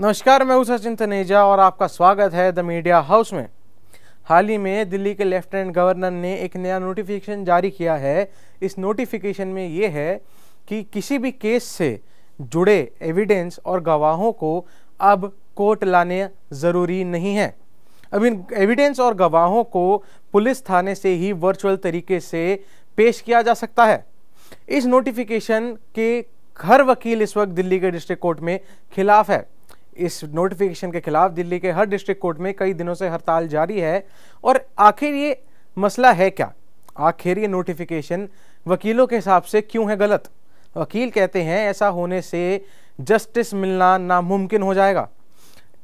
नमस्कार, मैं हूं सचिन तनेजा और आपका स्वागत है द मीडिया हाउस में। हाल ही में दिल्ली के लेफ्टिनेंट गवर्नर ने एक नया नोटिफिकेशन जारी किया है। इस नोटिफिकेशन में ये है कि किसी भी केस से जुड़े एविडेंस और गवाहों को अब कोर्ट लाने ज़रूरी नहीं है। अब इन एविडेंस और गवाहों को पुलिस थाने से ही वर्चुअल तरीके से पेश किया जा सकता है। इस नोटिफिकेशन के हर वकील इस वक्त दिल्ली के डिस्ट्रिक्ट कोर्ट में खिलाफ है। इस नोटिफिकेशन के खिलाफ दिल्ली के हर डिस्ट्रिक्ट कोर्ट में कई दिनों से हड़ताल जारी है। और आखिर ये मसला है क्या? आखिर ये नोटिफिकेशन वकीलों के हिसाब से क्यों है गलत? वकील कहते हैं ऐसा होने से जस्टिस मिलना नामुमकिन हो जाएगा।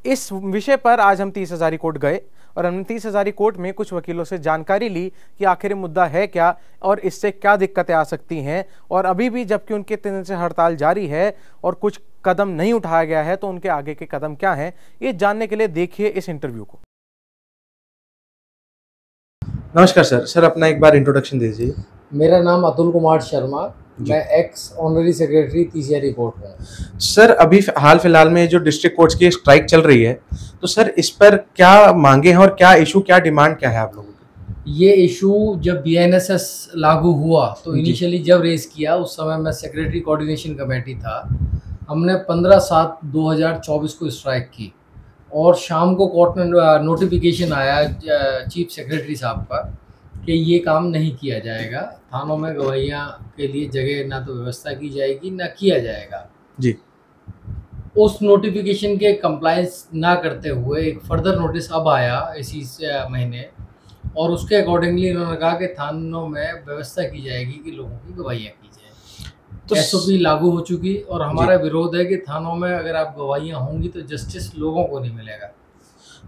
इस विषय पर आज हम 30 हज़ारी कोर्ट गए और हमने 30 हज़ारी कोर्ट में कुछ वकीलों से जानकारी ली कि आखिर मुद्दा है क्या और इससे क्या दिक्कतें आ सकती हैं। और अभी भी जबकि उनके 3 दिन से हड़ताल जारी है और कुछ कदम नहीं उठाया गया है, तो उनके आगे के कदम क्या हैं, ये जानने के लिए देखिए इस इंटरव्यू को। नमस्कार सर। सर अपना एक बार इंट्रोडक्शन दीजिए। मेरा नाम अतुल कुमार शर्मा, मैं x honorary secretary 30 Hazari court में। सर अभी हाल फिलहाल में जो डिस्ट्रिक्ट कोर्ट्स की स्ट्राइक चल रही है, तो सर इस पर क्या मांगे हैं और क्या इशू, क्या डिमांड क्या है आप लोगों की? ये इशू जब BINSS लागू हुआ तो इनिशियली जब रेज किया उस समय मैं सेक्रेटरी कोऑर्डिनेशन कमेटी था। हमने 15/7/2024 को स्ट्राइक की और शाम को कोर्ट में नोटिफिकेशन आया चीफ सेक्रेटरी साहब का कि ये काम नहीं किया जाएगा, थानों में गवाहियाँ के लिए जगह ना तो व्यवस्था की जाएगी ना किया जाएगा जी। उस नोटिफिकेशन के कंप्लायंस ना करते हुए एक फर्दर नोटिस अब आया इसी महीने, और उसके अकॉर्डिंगली इन्होंने कहा कि थानों में व्यवस्था की जाएगी कि लोगों की गवाहियाँ की जाए। तो SOP लागू हो चुकी और हमारा विरोध है कि थानों में अगर आप गवाहियाँ होंगी तो जस्टिस लोगों को नहीं मिलेगा।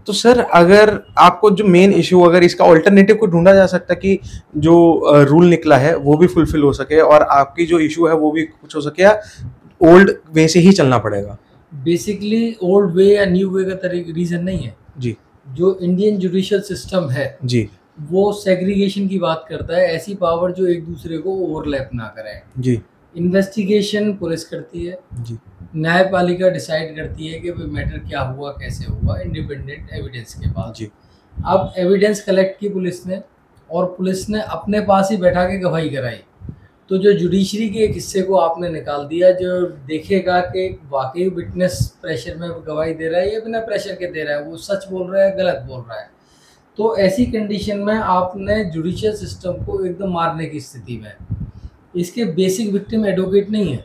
तो सर अगर आपको जो मेन इशू, अगर इसका ऑल्टरनेटिव को ढूंढा जा सकता कि जो रूल निकला है वो भी फुलफिल हो सके और आपकी जो इशू है वो भी कुछ हो सके, या ओल्ड वे से ही चलना पड़ेगा? बेसिकली ओल्ड वे या न्यू वे का रीज़न नहीं है जी। जो इंडियन जुडिशियल सिस्टम है जी, वो सेग्रीगेशन की बात करता है, ऐसी पावर जो एक दूसरे को ओवरलैप ना करें जी। इन्वेस्टिगेशन पुलिस करती है जी, न्यायपालिका डिसाइड करती है कि मैटर क्या हुआ, कैसे हुआ, इंडिपेंडेंट एविडेंस के बाद जी। अब एविडेंस कलेक्ट की पुलिस ने और पुलिस ने अपने पास ही बैठा के गवाही कराई, तो जो जुडिशरी के एक हिस्से को आपने निकाल दिया जो देखेगा कि वाकई विटनेस प्रेशर में गवाही दे रहा है या बिना प्रेशर के दे रहा है, वो सच बोल रहा है गलत बोल रहा है। तो ऐसी कंडीशन में आपने जुडिशियल सिस्टम को एकदम मारने की स्थिति में। इसके बेसिक विक्टिम एडवोकेट नहीं है।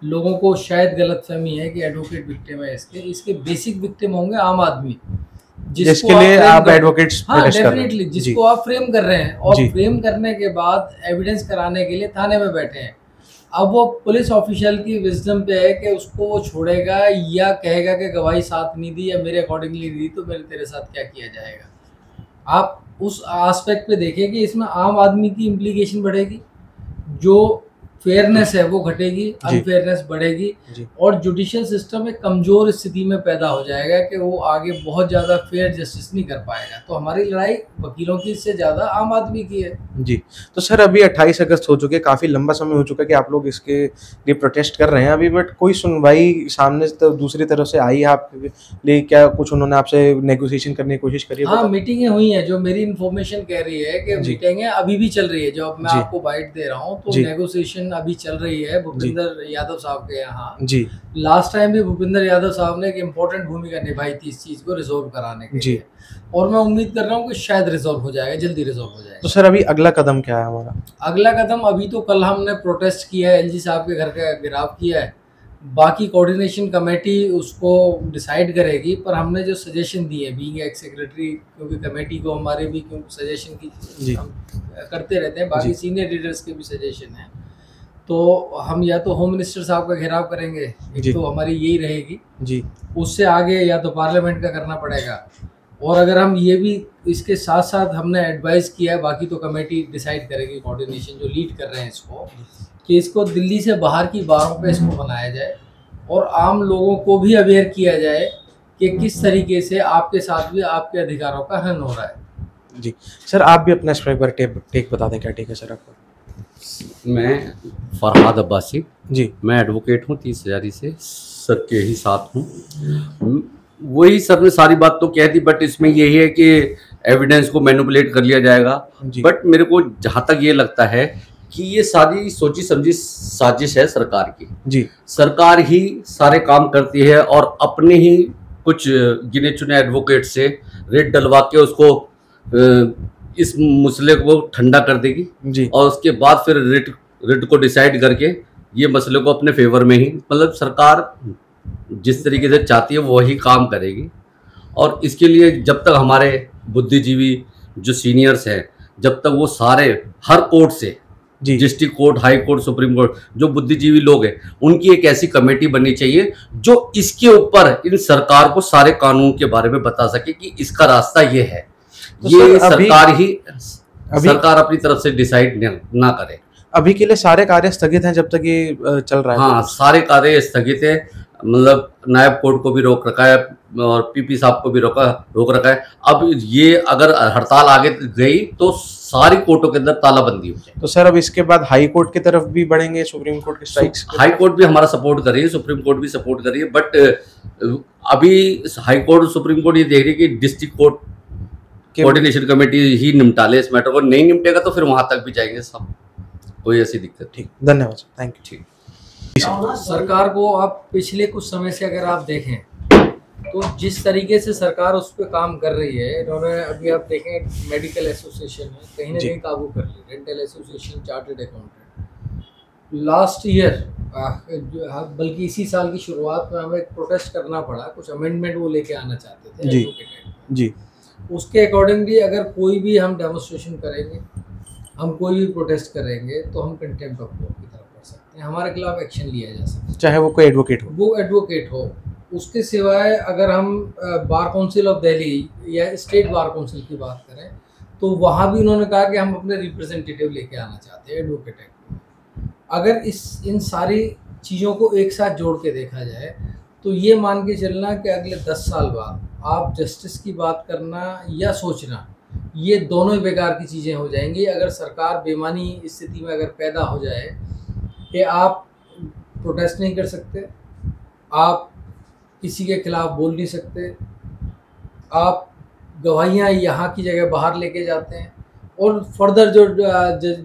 लोगों को शायद गलतफहमी है कि एडवोकेट विक्टिम है, इसके बेसिक विक्टिम होंगे आम आदमी, जिसके लिए आप एडवोकेट्स डेफिनेटली जिसको आप फ्रेम कर रहे हैं और फ्रेम करने के बाद एविडेंस कराने के लिए थाने में बैठे हैं। अब वो पुलिस ऑफिशियल की विजडम पे है कि उसको वो छोड़ेगा या कहेगा कि गवाही साथ नहीं दी या मेरे अकॉर्डिंगली दी तो मेरे तेरे साथ क्या किया जाएगा। आप उस एस्पेक्ट पे देखें कि इसमें आम आदमी की इम्प्लीकेशन बढ़ेगी, जो फेयरनेस है वो घटेगी, अनफेयरनेस बढ़ेगी और जुडिशियल सिस्टम एक कमज़ोर स्थिति में पैदा हो जाएगा कि वो आगे बहुत ज़्यादा फेयर जस्टिस नहीं कर पाएगा। तो हमारी लड़ाई वकीलों की से ज़्यादा आम आदमी की है जी। तो सर अभी 28 अगस्त हो चुके, काफ़ी लंबा समय हो चुका है कि आप लोग इसके लिए प्रोटेस्ट कर रहे हैं अभी, बट कोई सुनवाई सामने तो दूसरी तरफ से आई है आपके लिए? क्या कुछ उन्होंने आपसे नेगोशिएशन करने की कोशिश करी? हाँ, मीटिंगें हुई हैं। जो मेरी इन्फॉर्मेशन कह रही है कि मीटिंगें अभी भी चल रही है। जो मैं आपको बाइट दे रहा हूँ तो नेगोशिएशन अभी चल रही है भूपिंदर यादव साहब के यहाँ जी। लास्ट टाइम भी भूपिंदर यादव साहब ने एक इम्पोर्टेंट भूमिका निभाई थी इस चीज को रिजोल्व कराने के लिए, और मैं उम्मीद कर रहा हूँ कि शायद रिजोल्व हो जाएगा, जल्दी रिजोल्व हो जाएगा। तो सर अभी अगला कदम क्या है हमारा? अगला कदम अभी तो कल हमने प्रोटेस्ट किया है, LG साहब के घर का घेराव किया है। बाकी कोऑर्डिनेशन कमेटी उसको डिसाइड करेगी, पर हमने जो सजेशन दिए हैं बीइंग एक्स सेक्रेटरी, क्योंकि कमेटी को हमारे भी सजेशन की करते रहते हैं, बाकी सीनियर लीडर्स के भी सजेशन है, तो हम या तो होम मिनिस्टर साहब का घेराव करेंगे, एक तो हमारी यही रहेगी जी। उससे आगे या तो पार्लियामेंट का करना पड़ेगा, और अगर हम ये भी इसके साथ साथ हमने एडवाइस किया है, बाकी तो कमेटी डिसाइड करेगी, कोऑर्डिनेशन जो लीड कर रहे हैं इसको, कि इसको दिल्ली से बाहर की बारों पे इसको बनाया जाए और आम लोगों को भी अवेयर किया जाए कि किस तरीके से आपके साथ भी आपके अधिकारों का हनन हो रहा है जी। सर आप भी अपना एक बार टेक बता दें, क्या टेक है सर आपका? मैं फरहाद अब्बासी जी, मैं एडवोकेट हूँ 30 हज़ारी से। सर के ही साथ हूँ। वही सर ने सारी बात तो कह दी, बट इसमें यही है कि एविडेंस को मैनिपुलेट कर लिया जाएगा। बट मेरे को जहाँ तक ये लगता है कि ये सारी सोची समझी साजिश है सरकार की। जी, सरकार ही सारे काम करती है और अपने ही कुछ गिने चुने एडवोकेट से रेट डलवा के उसको इस मसले को ठंडा कर देगी जी, और उसके बाद फिर रेट को डिसाइड करके ये मसले को अपने फेवर में ही, मतलब सरकार जिस तरीके से चाहती है वही काम करेगी। और इसके लिए जब तक हमारे बुद्धिजीवी जो सीनियर्स हैं, जब तक वो सारे हर कोर्ट से, district court, high court, supreme court, जो बुद्धिजीवी लोग हैं उनकी एक ऐसी कमेटी बननी चाहिए जो इसके ऊपर इन सरकार को सारे कानून के बारे में बता सके कि इसका रास्ता ये है। तो ये सरकार अपनी तरफ से डिसाइड ना करे। अभी के लिए सारे कार्य स्थगित हैं जब तक ये चल रहा है। हाँ, सारे कार्य स्थगित है, मतलब नायब कोर्ट को भी रोक रखा है और पीपी साहब को भी रोक रखा है। अब ये अगर हड़ताल आगे गई तो सारी कोर्टों के अंदर तालाबंदी हो जाए। तो सर अब इसके बाद हाई कोर्ट की तरफ भी बढ़ेंगे, सुप्रीम कोर्ट के स्ट्राइक्स? हाई कोर्ट भी हमारा सपोर्ट कर रही है, सुप्रीम कोर्ट भी सपोर्ट कर रही है, बट अभी हाई कोर्ट और सुप्रीम कोर्ट ये देख रही है कि डिस्ट्रिक्ट कोर्ट कोऑर्डिनेशन कमेटी ही निपटा ले इस मैटर को। नहीं निपटेगा तो फिर वहां तक भी जाएंगे सब, कोई ऐसी दिक्कत। ठीक, धन्यवाद सर, थैंक यू। ठीक, सरकार को आप पिछले कुछ समय से अगर आप देखें तो जिस तरीके से सरकार उस पर काम कर रही है, इन्होंने अभी आप देखें मेडिकल एसोसिएशन में कहीं ना कहीं काबू कर ली, rental association, chartered accountant. Last year बल्कि इसी साल की शुरुआत में हमें प्रोटेस्ट करना पड़ा, कुछ अमेंडमेंट वो लेके आना चाहते थे जी। उसके अकॉर्डिंगली अगर कोई भी हम डेमोन्स्ट्रेशन करेंगे, हम कोई भी प्रोटेस्ट करेंगे तो हम कंटेम्प्ट ऑफ कोर्ट की तरफ कर सकते हैं, हमारे खिलाफ एक्शन लिया जा सकता है, चाहे वो कोई एडवोकेट हो। वो एडवोकेट हो। उसके सिवाय अगर हम बार काउंसिल ऑफ दिल्ली या स्टेट बार काउंसिल की बात करें तो वहाँ भी उन्होंने कहा कि हम अपने रिप्रेजेंटेटिव लेके आना चाहते हैं एडवोकेट एक्ट में। अगर इन सारी चीज़ों को एक साथ जोड़ के देखा जाए तो ये मान के चलना कि अगले 10 साल बाद आप जस्टिस की बात करना या सोचना, ये दोनों ही बेकार की चीज़ें हो जाएंगी। अगर सरकार बेईमानी स्थिति में अगर पैदा हो जाए कि आप प्रोटेस्ट नहीं कर सकते, आप किसी के खिलाफ बोल नहीं सकते, आप गवाहियाँ यहाँ की जगह बाहर लेके जाते हैं, और फर्दर जो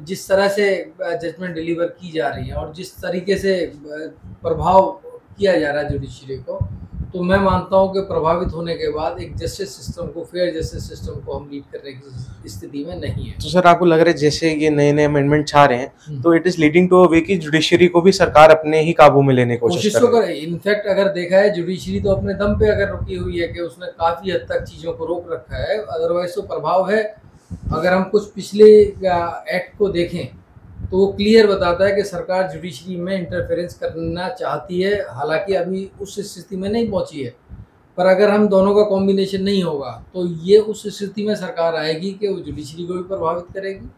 जिस तरह से जजमेंट डिलीवर की जा रही है और जिस तरीके से प्रभाव किया जा रहा है जुडिशरी को, तो मैं मानता हूँ कि प्रभावित होने के बाद एक जस्टिस सिस्टम को, फेयर जस्टिस सिस्टम को हम लीड करने की स्थिति में नहीं है। तो सर आपको लग रहा है जैसे ये नए नए अमेंडमेंट छा रहे हैं तो it is leading to a way कि जुडिशरी को भी सरकार अपने ही काबू में लेने की कोशिश तो करे। इनफैक्ट अगर देखा है जुडिशरी तो अपने दम पे अगर रुकी हुई है कि उसने काफ़ी हद तक चीज़ों को रोक रखा है, अदरवाइज तो प्रभाव है। अगर हम कुछ पिछले एक्ट को देखें तो वो क्लियर बताता है कि सरकार जुडिशरी में इंटरफेरेंस करना चाहती है, हालांकि अभी उस स्थिति में नहीं पहुंची है, पर अगर हम दोनों का कॉम्बिनेशन नहीं होगा तो ये उस स्थिति में सरकार आएगी कि वो जुडिशरी को भी प्रभावित करेगी,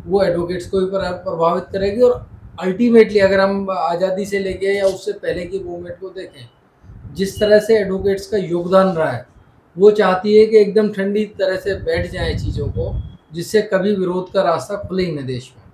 वो एडवोकेट्स को भी प्रभावित करेगी, और अल्टीमेटली अगर हम आज़ादी से लेके या उससे पहले की मूवमेंट को देखें, जिस तरह से एडवोकेट्स का योगदान रहा है, वो चाहती है कि एकदम ठंडी तरह से बैठ जाए चीज़ों को, जिससे कभी विरोध का रास्ता खुले ही न देश में।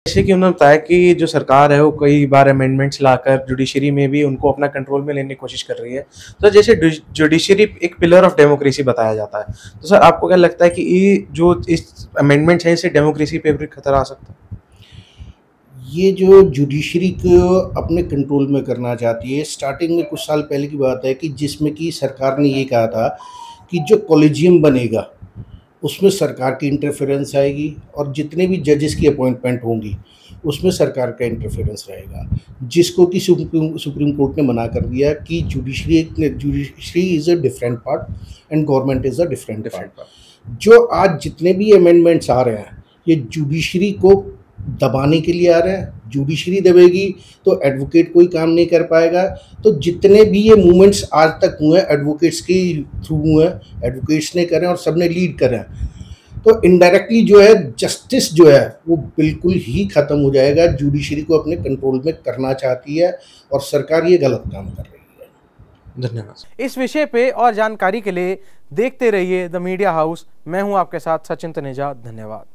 जैसे कि उन्होंने बताया कि जो सरकार है वो कई बार अमेंडमेंट्स लाकर जुडिशरी में भी उनको अपना कंट्रोल में लेने की कोशिश कर रही है। तो जैसे जुडिशरी एक पिलर ऑफ डेमोक्रेसी बताया जाता है, तो सर आपको क्या लगता है कि ये जो इस अमेंडमेंट्स हैं इससे डेमोक्रेसी पे भी खतरा आ सकता है? ये जो जुडिशरी को अपने कंट्रोल में करना चाहती है, स्टार्टिंग में कुछ साल पहले की बात है कि जिसमें कि सरकार ने ये कहा था कि जो कॉलेजियम बनेगा उसमें सरकार की इंटरफेरेंस आएगी और जितने भी जजेस की अपॉइंटमेंट होंगी उसमें सरकार का इंटरफेरेंस रहेगा, जिसको कि सुप्रीम कोर्ट ने मना कर दिया कि judiciary is a different part and government is a different part. जो आज जितने भी अमेंडमेंट्स आ रहे हैं ये जुडिशरी को दबाने के लिए आ रहे हैं। जुडिशरी दबेगी तो एडवोकेट कोई काम नहीं कर पाएगा। तो जितने भी ये मूवमेंट्स आज तक हुए हैं एडवोकेट्स के थ्रू हुए हैं, एडवोकेट्स ने करे और सबने लीड करे हैं। तो इनडायरेक्टली जो है जस्टिस जो है वो बिल्कुल ही ख़त्म हो जाएगा। जुडिशरी को अपने कंट्रोल में करना चाहती है और सरकार ये गलत काम कर रही है। धन्यवाद। इस विषय पे और जानकारी के लिए देखते रहिए द मीडिया हाउस। मैं हूँ आपके साथ सचिन तनेजा। धन्यवाद।